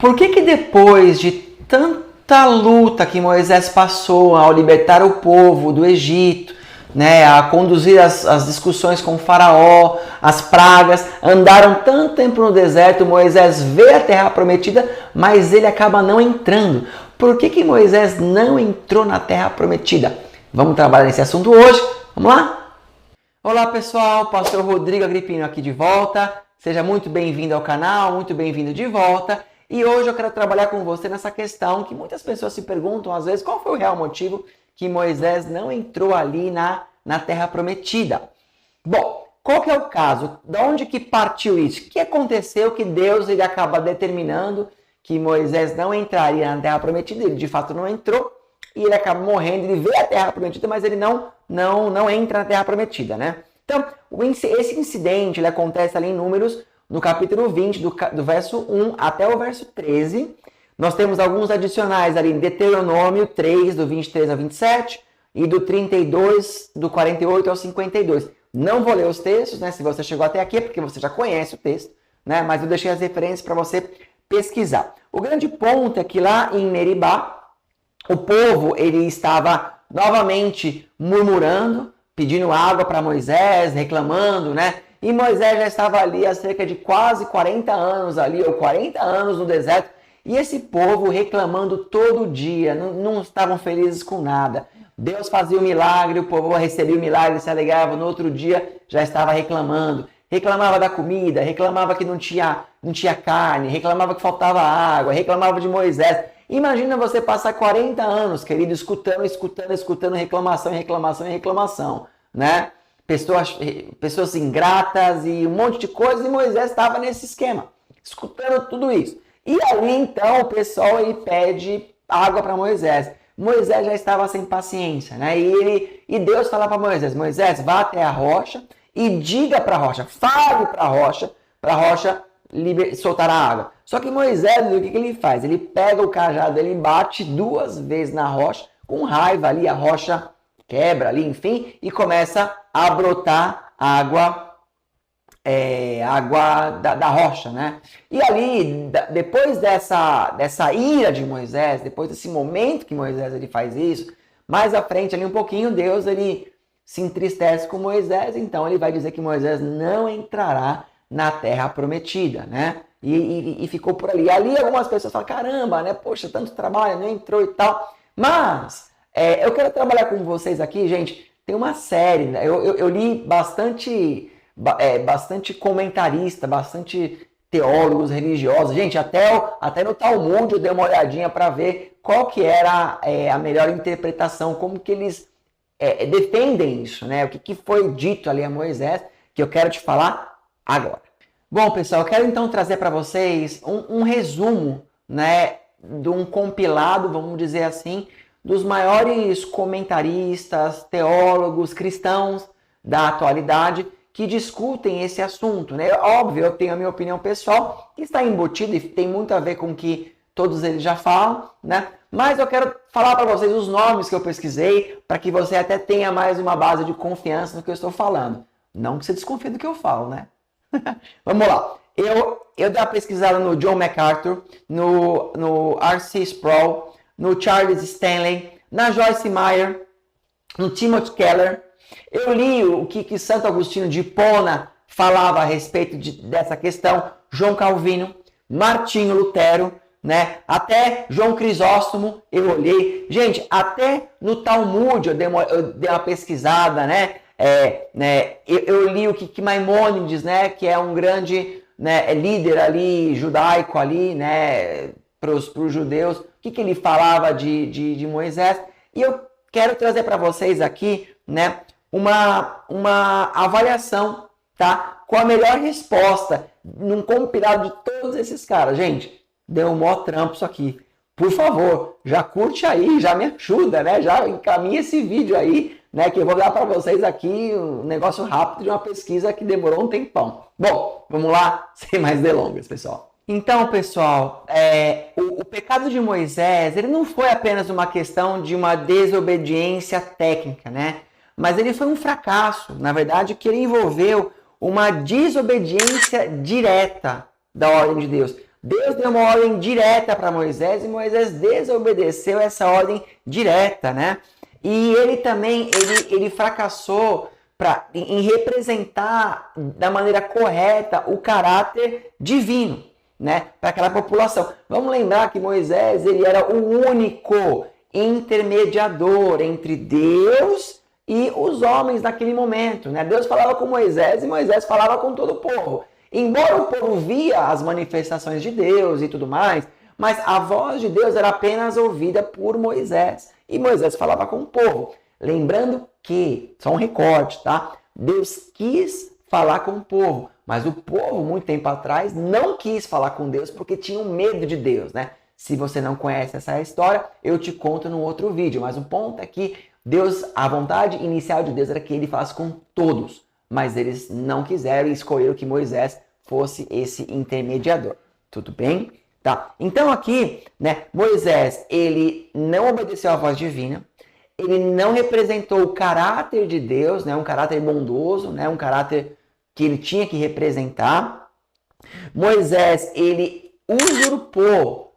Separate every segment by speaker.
Speaker 1: Por que depois de tanta luta que Moisés passou ao libertar o povo do Egito, né, a conduzir as discussões com o faraó, as pragas, andaram tanto tempo no deserto, Moisés vê a terra prometida, mas ele acaba não entrando. Por que Moisés não entrou na terra prometida? Vamos trabalhar nesse assunto hoje. Vamos lá? Olá pessoal, Pastor Rodrigo Agripino aqui de volta. Seja muito bem-vindo ao canal, muito bem-vindo de volta. E hoje eu quero trabalhar com você nessa questão que muitas pessoas se perguntam, às vezes, qual foi o real motivo que Moisés não entrou ali na Terra Prometida. Bom, qual que é o caso? De onde que partiu isso? O que aconteceu que Deus ele acaba determinando que Moisés não entraria na Terra Prometida? Ele de fato não entrou e ele acaba morrendo, ele vê a Terra Prometida, mas ele não entra na Terra Prometida, né? Então, esse incidente ele acontece ali em Números, no capítulo 20, do verso 1 até o verso 13. Nós temos alguns adicionais ali em Deuteronômio 3, do 23 ao 27, e do 32, do 48 ao 52. Não vou ler os textos, né? Se você chegou até aqui é porque você já conhece o texto, né? Mas eu deixei as referências para você pesquisar. O grande ponto é que lá em Meribá, o povo ele estava novamente murmurando, pedindo água para Moisés, reclamando, né? E Moisés já estava ali há cerca de quase 40 anos ali, ou 40 anos no deserto, e esse povo reclamando todo dia, não estavam felizes com nada. Deus fazia o milagre, o povo recebia o milagre, se alegrava, no outro dia já estava reclamando. Reclamava da comida, reclamava que não tinha carne, reclamava que faltava água, reclamava de Moisés. Imagina você passar 40 anos, querido, escutando reclamação, né? Pessoas ingratas e um monte de coisa, e Moisés estava nesse esquema, escutando tudo isso. E ali então o pessoal ele pede água para Moisés. Moisés já estava sem paciência, né? E Deus fala para Moisés: Moisés, vá até a rocha e diga para a rocha, fale para a rocha soltar a água. Só que Moisés, o que ele faz? Ele pega o cajado, ele bate 2 vezes na rocha, com raiva ali, a rocha quebra ali, enfim, e começa a brotar água da rocha, né? E ali, depois dessa ira de Moisés, depois desse momento que Moisés ele faz isso, mais à frente ali um pouquinho, Deus ele se entristece com Moisés, então ele vai dizer que Moisés não entrará na terra prometida, né? E ficou por ali. Ali algumas pessoas falam, caramba, né? Poxa, tanto trabalho, não entrou e tal. Mas eu quero trabalhar com vocês aqui, gente. Tem uma série, né? Eu li bastante comentarista, bastante teólogos religiosos. Gente, até no Talmud eu dei uma olhadinha para ver qual que era a melhor interpretação, como que eles defendem isso, né? O que foi dito ali a Moisés, que eu quero te falar agora. Bom, pessoal, eu quero então trazer para vocês um resumo, né, de um compilado, vamos dizer assim, dos maiores comentaristas, teólogos, cristãos da atualidade que discutem esse assunto, né? Óbvio, eu tenho a minha opinião pessoal, que está embutida e tem muito a ver com o que todos eles já falam, né? Mas eu quero falar para vocês os nomes que eu pesquisei, para que você até tenha mais uma base de confiança no que eu estou falando. Não que você desconfie do que eu falo, né? Vamos lá. Eu dei uma pesquisada no John MacArthur, no R.C. Sproul, no Charles Stanley, na Joyce Meyer, no Timothy Keller. Eu li o que Santo Agostinho de Hipona falava a respeito dessa questão, João Calvino, Martinho Lutero, né? Até João Crisóstomo eu olhei. Gente, até no Talmud eu dei uma pesquisada, né? Eu li o que Maimônides, né? Que é um grande, né, líder ali judaico ali, né? Para os judeus, o que ele falava de Moisés. E eu quero trazer para vocês aqui, né, uma avaliação, tá? Com a melhor resposta, num compilado de todos esses caras. Gente, deu um maior trampo isso aqui. Por favor, já curte aí, já me ajuda, né? Já encaminha esse vídeo aí, né? Que eu vou dar para vocês aqui um negócio rápido de uma pesquisa que demorou um tempão. Bom, vamos lá, sem mais delongas, pessoal. Então, pessoal, o pecado de Moisés, ele não foi apenas uma questão de uma desobediência técnica, né? Mas ele foi um fracasso, na verdade, que ele envolveu uma desobediência direta da ordem de Deus. Deus deu uma ordem direta para Moisés e Moisés desobedeceu essa ordem direta, né? E ele também, ele fracassou em representar da maneira correta o caráter divino, né? Para aquela população. Vamos lembrar que Moisés, ele era o único intermediador entre Deus e os homens naquele momento, né? Deus falava com Moisés e Moisés falava com todo o povo. Embora o povo via as manifestações de Deus e tudo mais, mas a voz de Deus era apenas ouvida por Moisés. E Moisés falava com o povo. Lembrando que, só um recorte, tá? Deus quis falar com o povo, mas o povo, muito tempo atrás, não quis falar com Deus porque tinham medo de Deus, né? Se você não conhece essa história, eu te conto num outro vídeo. Mas o ponto é que Deus, a vontade inicial de Deus era que ele falasse com todos, mas eles não quiseram e escolheram que Moisés fosse esse intermediador. Tudo bem? Tá. Então aqui, né, Moisés, ele não obedeceu à voz divina, ele não representou o caráter de Deus, né, um caráter bondoso, né, um caráter que ele tinha que representar. Moisés, ele usurpou,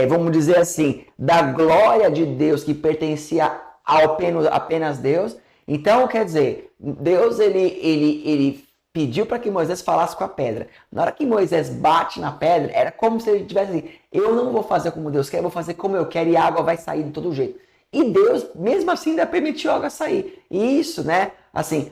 Speaker 1: vamos dizer assim, da glória de Deus que pertencia ao apenas Deus. Então, quer dizer, Deus ele pediu para que Moisés falasse com a pedra. Na hora que Moisés bate na pedra, era como se ele tivesse assim, eu não vou fazer como Deus quer, eu vou fazer como eu quero e a água vai sair de todo jeito. E Deus, mesmo assim, ainda permitiu a água sair. E isso, né, assim,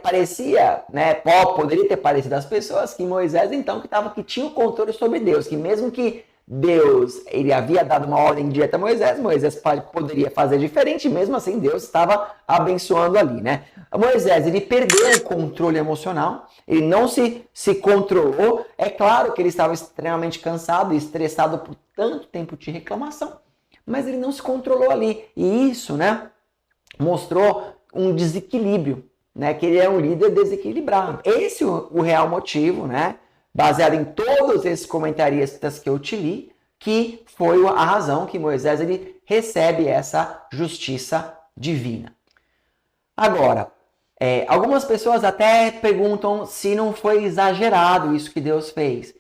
Speaker 1: parecia, né, poderia ter parecido às pessoas que Moisés, então, que tinha o controle sobre Deus, que mesmo que Deus, ele havia dado uma ordem direta a Moisés poderia fazer diferente, mesmo assim Deus estava abençoando ali, né? Moisés, ele perdeu o controle emocional, ele não se controlou, é claro que ele estava extremamente cansado e estressado por tanto tempo de reclamação, mas ele não se controlou ali, e isso, né, mostrou um desequilíbrio, né, que ele é um líder desequilibrado. Esse é o real motivo, né, baseado em todos esses comentaristas que eu te li, que foi a razão que Moisés ele recebe essa justiça divina. Agora, algumas pessoas até perguntam se não foi exagerado isso que Deus fez.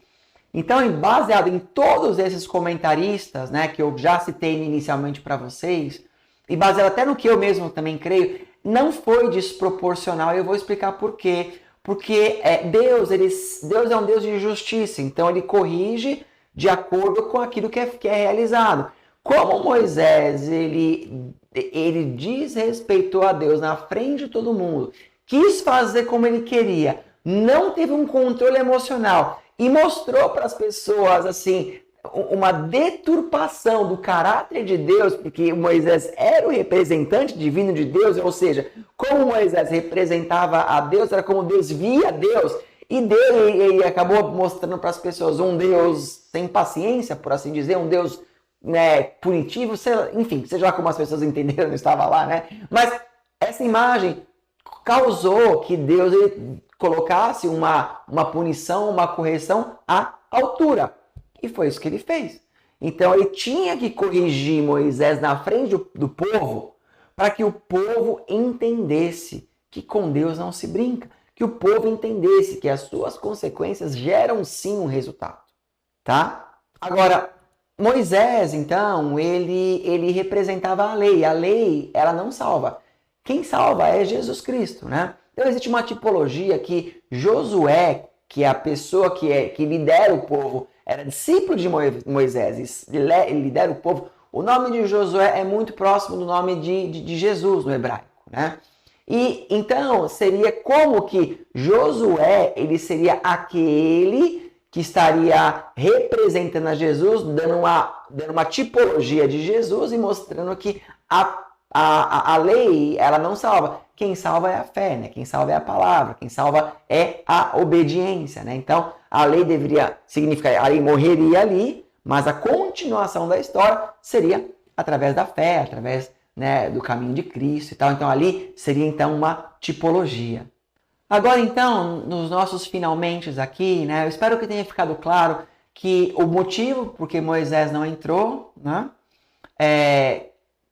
Speaker 1: Então, baseado em todos esses comentaristas, né, que eu já citei inicialmente para vocês, e baseado até no que eu mesmo também creio, não foi desproporcional, e eu vou explicar por quê. Porque Deus é um Deus de justiça, então ele corrige de acordo com aquilo que é realizado. Como Moisés, ele desrespeitou a Deus na frente de todo mundo, quis fazer como ele queria, não teve um controle emocional e mostrou para as pessoas assim uma deturpação do caráter de Deus, porque Moisés era o representante divino de Deus, ou seja, como Moisés representava a Deus, era como Deus via Deus, e ele acabou mostrando para as pessoas um Deus sem paciência, por assim dizer, um Deus, né, punitivo, enfim, seja lá como as pessoas entenderam, não estava lá, né? Mas essa imagem causou que Deus ele colocasse uma punição, uma correção à altura. E foi isso que ele fez. Então ele tinha que corrigir Moisés na frente do povo para que o povo entendesse que com Deus não se brinca. Que o povo entendesse que as suas consequências geram sim um resultado. Tá? Agora, Moisés, então, ele representava a lei. A lei, ela não salva. Quem salva é Jesus Cristo, né? Então existe uma tipologia que Josué, que é a pessoa que lidera o povo, era discípulo de Moisés, ele lidera o povo. O nome de Josué é muito próximo do nome de Jesus no hebraico, né? E então seria como que Josué, ele seria aquele que estaria representando a Jesus, dando uma tipologia de Jesus e mostrando que a lei, ela não salva. Quem salva é a fé, né? Quem salva é a palavra, quem salva é a obediência, né? Então, a lei deveria significar, a lei morreria ali, mas a continuação da história seria através da fé, através, né, do caminho de Cristo e tal. Então, ali seria então uma tipologia. Agora, então, nos nossos finalmente aqui, né? Eu espero que tenha ficado claro que o motivo por que Moisés não entrou, né?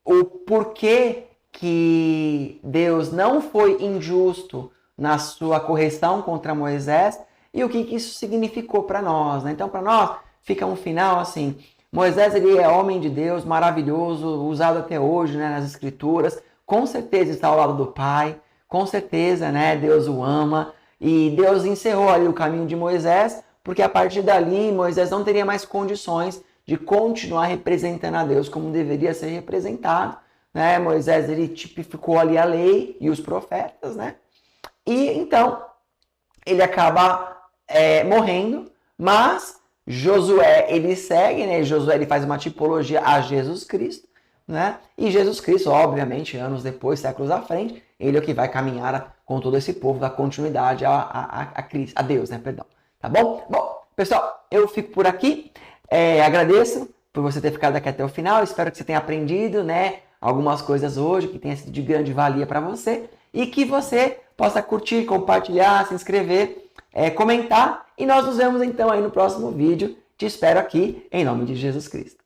Speaker 1: O porquê que Deus não foi injusto na sua correção contra Moisés e o que isso significou para nós, né? Então, para nós, fica um final assim, Moisés, ele é homem de Deus, maravilhoso, usado até hoje, né, nas escrituras, com certeza está ao lado do Pai, com certeza, né, Deus o ama, e Deus encerrou ali o caminho de Moisés, porque a partir dali, Moisés não teria mais condições de continuar representando a Deus como deveria ser representado, né? Moisés, ele tipificou ali a lei e os profetas, né? E então, ele acaba morrendo, mas Josué, ele segue, né? Josué, ele faz uma tipologia a Jesus Cristo, né? E Jesus Cristo, obviamente, anos depois, séculos à frente, ele é o que vai caminhar com todo esse povo, da continuidade a Deus, né? Perdão. Tá bom? Bom, pessoal, eu fico por aqui. Agradeço por você ter ficado aqui até o final. Espero que você tenha aprendido, né, algumas coisas hoje, que tenha sido de grande valia para você e que você possa curtir, compartilhar, se inscrever, comentar. E nós nos vemos então aí no próximo vídeo. Te espero aqui em nome de Jesus Cristo.